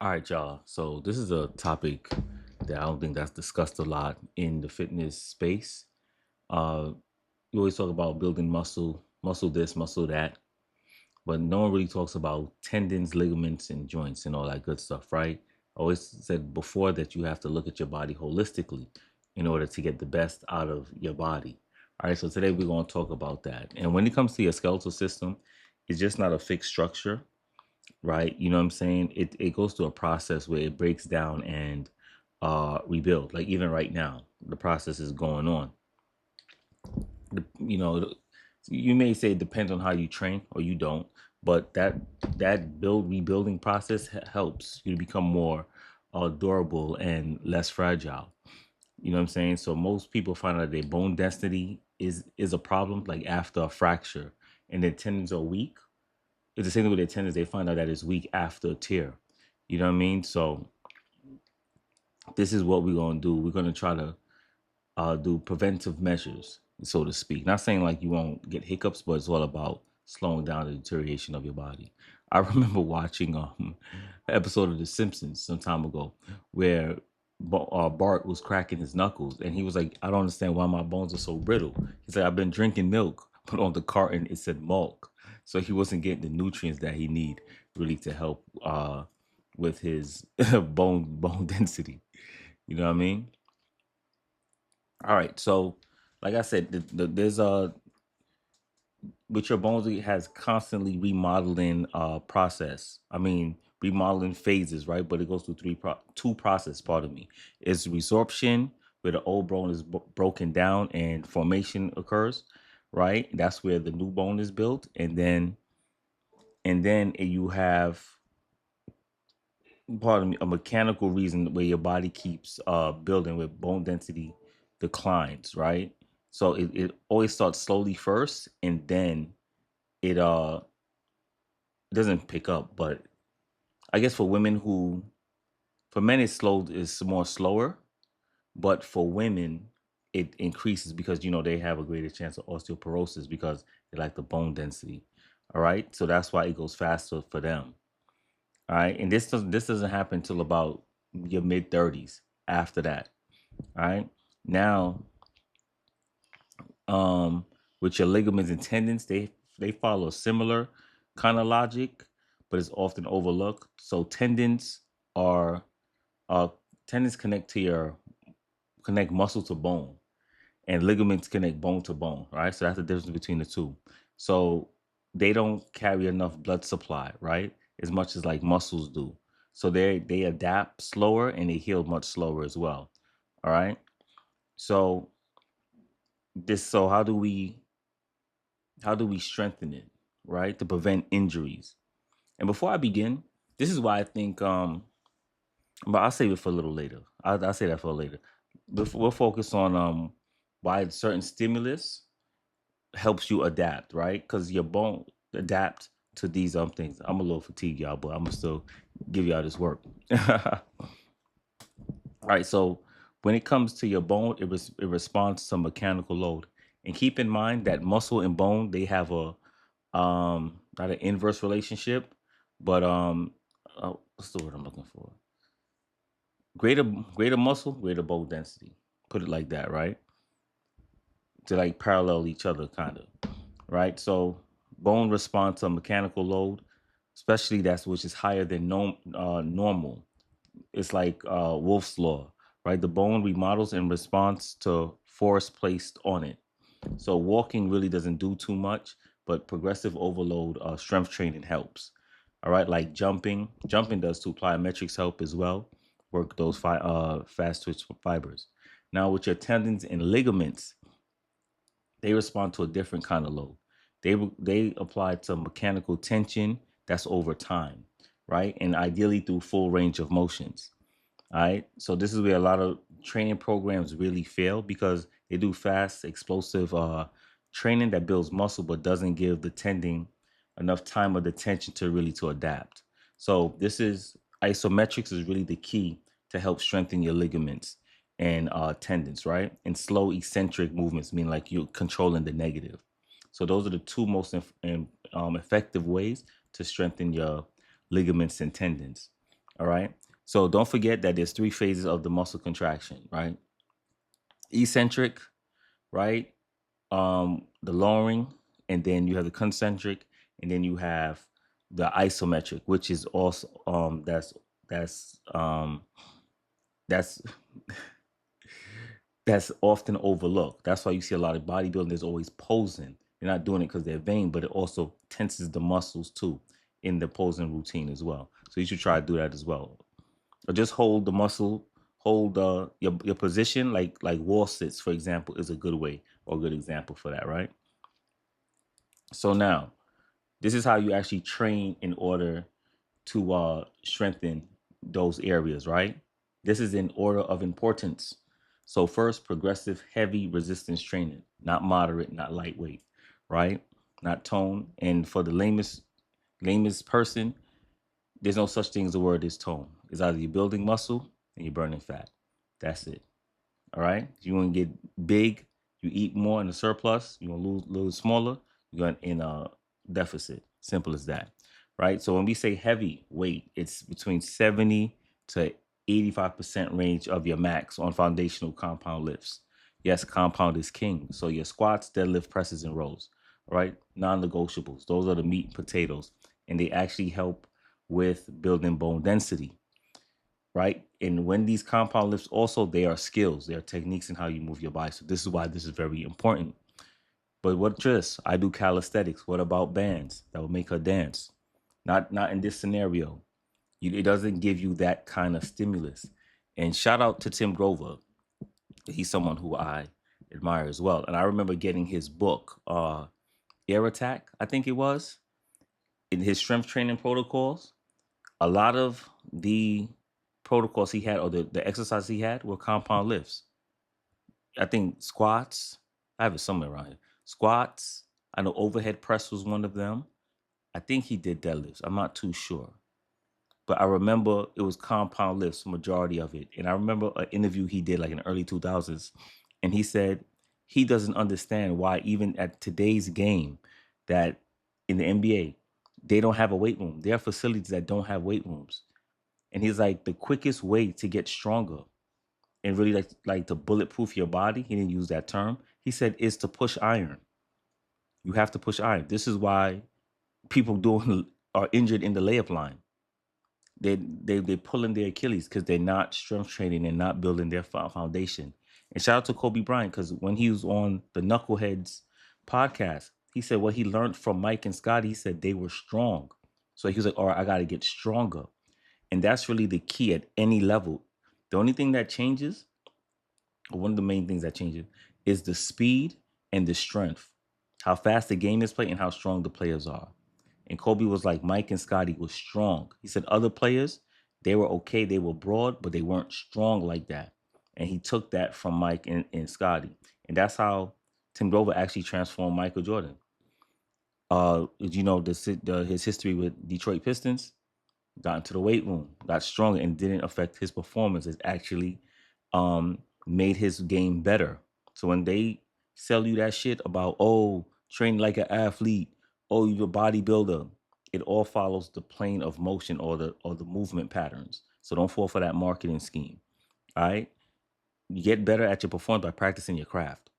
All right, y'all. So this is a topic that I don't think that's discussed a lot in the fitness space. Uh, we always talk about building muscle, muscle this, muscle that, but no one really talks about tendons, ligaments, and joints and all that good stuff, right? I always said before that you have to look at your body holistically in order to get the best out of your body. All right, so today we're going to talk about that. And when it comes to your skeletal system, it's just not a fixed structure, right? You know what I'm saying? It goes through a process where it breaks down and rebuild. Like even right now, the process is going on. You know, you may say it depends on how you train or you don't, but that rebuilding process helps you to become more durable and less fragile. You know what I'm saying? So most people find out their bone density is a problem like after a fracture and their tendons are weak. It's the same thing with their tendons. They find out that it's weak after a tear. You know what I mean? So this is what we're gonna do. We're gonna try to do preventive measures, so to speak. Not saying like you won't get hiccups, but it's all about slowing down the deterioration of your body. I remember watching an episode of The Simpsons some time ago where Bart was cracking his knuckles, and he was like, "I don't understand why my bones are so brittle." He's like, "I've been drinking milk, but on the carton it said milk." So he wasn't getting the nutrients that he need really to help with his bone density. You know what I mean? All right. So, like I said, there's a with your bones it has constantly remodeling process. I mean remodeling phases, right? But it goes through two process. Part of me is resorption, where the old bone is broken down and formation occurs, right? That's where the new bone is built, and then you have, pardon me, a mechanical reason where your body keeps building with bone density declines, right? So it always starts slowly first, and then it doesn't pick up. But I guess for women who, for men it's slow, is more slower, but for women it increases because they have a greater chance of osteoporosis because they like the bone density. All right, so that's why it goes faster for them. All right, and this doesn't happen till about your mid 30s. After that, all right, now um with your ligaments and tendons, they follow a similar kind of logic, but it's often overlooked. So are uh tendons connect muscle to bone, and ligaments connect bone to bone, right? So that's the difference between the two. So they don't carry enough blood supply, right? As much as like muscles do. So they adapt slower and they heal much slower as well. All right. So so how do we strengthen it, right? To prevent injuries. And before I begin, this is why I think but I'll save it for a little later. I'll say that for later. We'll focus on why certain stimulus helps you adapt, right? Because your bone adapt to these things. I'm a little fatigued, y'all, but I'm gonna still give y'all this work. All right, so when it comes to your bone, it responds to mechanical load, and keep in mind that muscle and bone they have a not an inverse relationship, but what's the word I'm looking for? Greater muscle, greater bone density. Put it like that, right? To like parallel each other, kind of, right? So bone responds to mechanical load, especially that's which is higher than normal. It's like Wolf's law, right? The bone remodels in response to force placed on it. So walking really doesn't do too much, but progressive overload, strength training helps. All right, like jumping does too. Plyometrics help as well. Work those fast twitch fibers. Now with your tendons and ligaments, they respond to a different kind of load. They apply to mechanical tension that's over time, right? And ideally through full range of motions. All right. So this is where a lot of training programs really fail because they do fast, explosive training that builds muscle but doesn't give the tendon enough time or the tension to really to adapt. So this is isometrics is really the key to help strengthen your ligaments and tendons, right? And slow eccentric movements mean like you're controlling the negative. So those are the two most effective ways to strengthen your ligaments and tendons. All right. So don't forget that there's three phases of the muscle contraction, right? Eccentric, right? The lowering, and then you have the concentric, and then you have the isometric, which is also that's that's that's often overlooked. That's why you see a lot of bodybuilders always posing. They're not doing it because they're vain, but it also tenses the muscles too in the posing routine as well. So you should try to do that as well. Or just hold the muscle, hold your position, like wall sits, for example, is a good way or a good example for that, right? So now, this is how you actually train in order to strengthen those areas, right? This is in order of importance. So first, progressive heavy resistance training, not moderate, not lightweight, right? Not tone. And for the lamest person, there's no such thing as a word as tone. It's either you're building muscle and you're burning fat. That's it. All right. You want to get big, you eat more in the surplus. You want to lose a little smaller, you're in a deficit. Simple as that. Right. So when we say heavy weight, it's between 70 to 85% range of your max on foundational compound lifts. Yes, compound is king. So your squats, deadlift, presses, and rows. All right. Non-negotiables. Those are the meat and potatoes. And they actually help with building bone density, right? And when these compound lifts also, they are skills, they are techniques in how you move your body. So this is why this is very important. But what just I do calisthenics. What about bands that will make her dance? Not in this scenario. It doesn't give you that kind of stimulus. And shout out to Tim Grover. He's someone who I admire as well. And I remember getting his book, Air Attack, I think it was, in his strength training protocols. A lot of the protocols he had or the exercises he had were compound lifts. I think squats, I have it somewhere around here. Squats, I know overhead press was one of them. I think he did deadlifts. I'm not too sure. But I remember it was compound lifts, majority of it. And I remember an interview he did like in the early 2000s. And he said he doesn't understand why, even at today's game, that in the NBA, they don't have a weight room. There are facilities that don't have weight rooms. And he's like, the quickest way to get stronger and really like to bulletproof your body, he didn't use that term. He said is to push iron. You have to push iron. This is why people doing are injured in the layup line. They pulling their Achilles because they're not strength training and not building their foundation. And shout out to Kobe Bryant, because when he was on the Knuckleheads podcast, he said what he learned from Mike and Scott. He said they were strong, so he was like, all right, I got to get stronger. And that's really the key at any level. The only thing that changes, or one of the main things that changes, is the speed and the strength, how fast the game is played and how strong the players are. And Kobe was like, Mike and Scotty was strong. He said other players, they were okay, they were broad, but they weren't strong like that. And he took that from Mike and Scotty. And that's how Tim Grover actually transformed Michael Jordan. His history with Detroit Pistons? Got into the weight room, got stronger, and didn't affect his performance. It actually um, made his game better. So when they sell you that shit about, oh, train like an athlete, oh, you're a bodybuilder, it all follows the plane of motion or the movement patterns. So don't fall for that marketing scheme. All right, you get better at your performance by practicing your craft.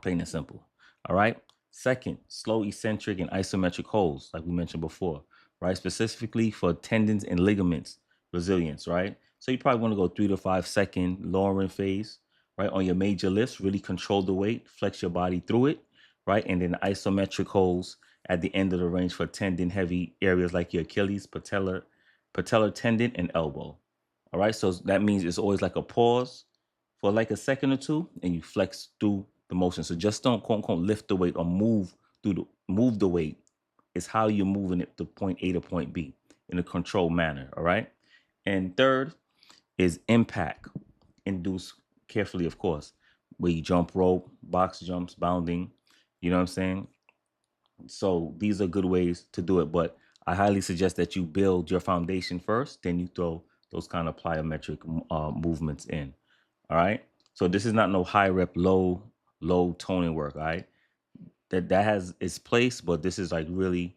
Plain and simple. All right. Second, slow eccentric and isometric holds, like we mentioned before, right? Specifically for tendons and ligaments resilience, right? So you probably want to go 3 to 5 second lowering phase, right? On your major lifts, really control the weight, flex your body through it, right? And then isometric holds at the end of the range for tendon heavy areas like your Achilles, patellar tendon, and elbow. All right. So that means it's always like a pause for like a second or two, and you flex through the motion. So just don't quote unquote lift the weight or move the weight. It's how you're moving it to point A to point B in a controlled manner. All right. And third is impact, induce carefully, of course, where you jump rope, box jumps, bounding. You know what I'm saying? So these are good ways to do it, but I highly suggest that you build your foundation first, then you throw those kind of plyometric movements in. All right. So this is not no high rep, low toning work. All right. That has its place, but this is like really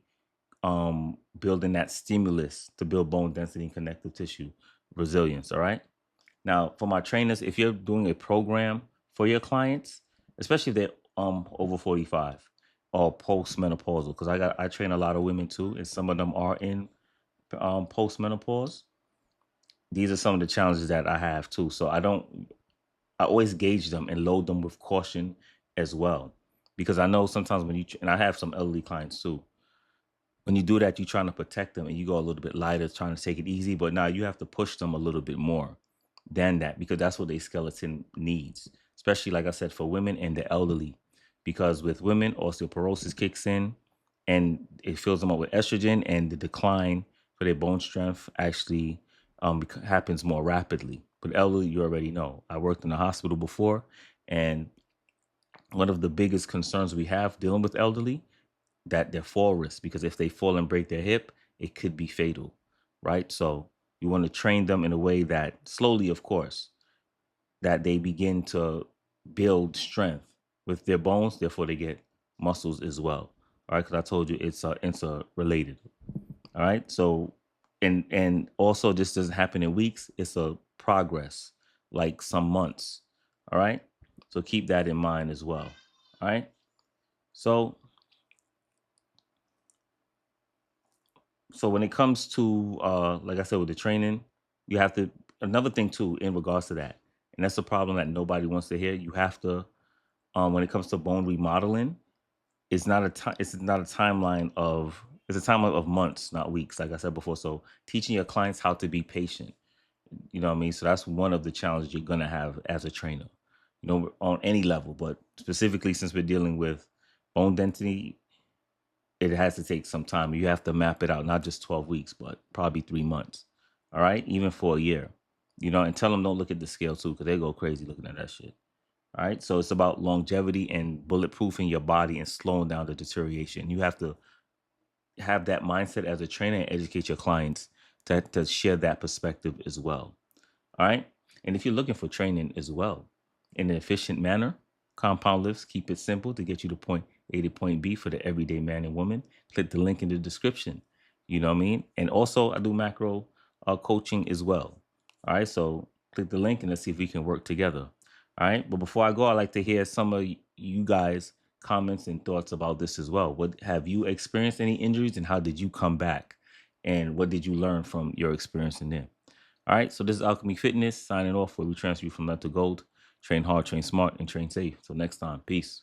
building that stimulus to build bone density and connective tissue resilience. All right. Now, for my trainers, if you're doing a program for your clients, especially if they're over 45 or postmenopausal, because I train a lot of women too, and some of them are in postmenopause. These are some of the challenges that I have too. So I always gauge them and load them with caution as well, because I know sometimes when and I have some elderly clients too, when you do that, you're trying to protect them and you go a little bit lighter, trying to take it easy. But now you have to push them a little bit more than that, because that's what their skeleton needs, especially like I said, for women and the elderly. Because with women, osteoporosis kicks in and it fills them up with estrogen, and the decline for their bone strength actually happens more rapidly. But elderly, you already know. I worked in a hospital before, and one of the biggest concerns we have dealing with elderly, that they're fall risk, because if they fall and break their hip, it could be fatal, right? So you want to train them in a way that slowly, of course, that they begin to build strength with their bones, therefore they get muscles as well. All right, because I told you it's related. All right, so and also this doesn't happen in weeks; it's a progress, like some months. All right, so keep that in mind as well. All right, so when it comes to like I said, with the training, you have to, another thing too in regards to that, and that's a problem that nobody wants to hear. You have to, when it comes to bone remodeling, it's not a timeline of, it's a timeline of months, not weeks, like I said before. So teaching your clients how to be patient, you know what I mean? So that's one of the challenges you're gonna have as a trainer, you know, on any level, but specifically since we're dealing with bone density, it has to take some time. You have to map it out, not just 12 weeks, but probably 3 months. All right. Even for a year, you know, and tell them don't look at the scale too, because they go crazy looking at that shit. All right. So it's about longevity and bulletproofing your body and slowing down the deterioration. You have to have that mindset as a trainer and educate your clients to share that perspective as well. All right. And if you're looking for training as well in an efficient manner, Compound Lifts keep it simple to get you to point A to point B for the everyday man and woman. Click the link in the description. You know what I mean? And also, I do macro coaching as well. All right. So click the link and let's see if we can work together. All right. But before I go, I'd like to hear some of you guys' comments and thoughts about this as well. What have you experienced any injuries, and how did you come back? And what did you learn from your experience in there? All right, so this is Alchemy Fitness signing off, where we transfer you from lead to gold. Train hard, train smart, and train safe. Till next time, peace.